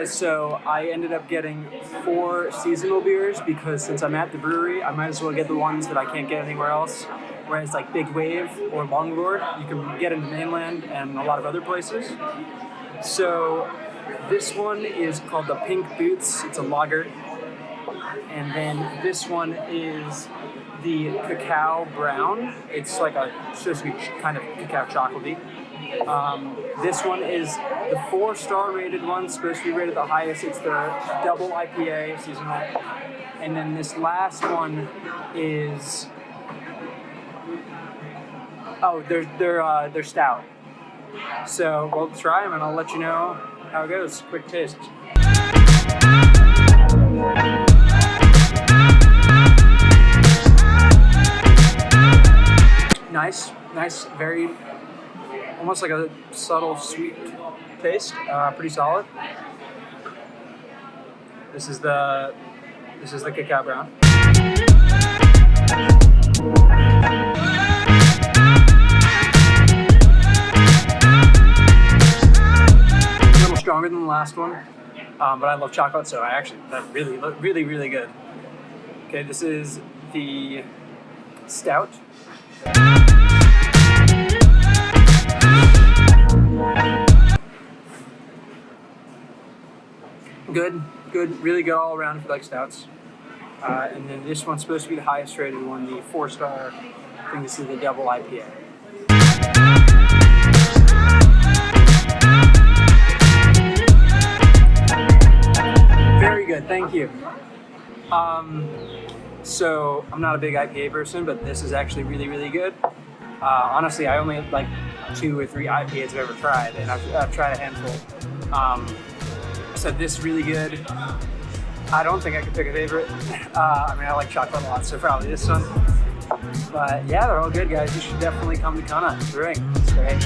So I ended up getting 4 seasonal beers because since I'm at the brewery, I might as well get the ones that I can't get anywhere else. Whereas like Big Wave or Longboard, you can get in the mainland and a lot of other places. So this one is called the Pink Boots. It's a lager. And then this one is the Cacao Brown. It's like supposed to be kind of cacao chocolatey. This one is the 4-star rated one, supposed to be rated the highest. It's their double IPA seasonal. And then this last one is they're stout. So we'll try them and I'll let you know how it goes. Quick taste. Nice, very, almost like a subtle sweet taste. Pretty solid. This is the Cacao Brown. A little stronger than the last one, but I love chocolate, so that's really good. Okay, this is the Stout. Good, really good all around if you like stouts. And then this one's supposed to be the highest rated one, the 4-star. I think this is the double IPA. Very good, thank you. So I'm not a big IPA person, but this is actually really good. Honestly, I only like 2 or 3 IPAs I've ever tried, and I've tried a handful. So this really good. I don't think I could pick a favorite. I like chocolate a lot, so probably this one. But yeah, they're all good, guys. You should definitely come to Kona Brewing. It's great.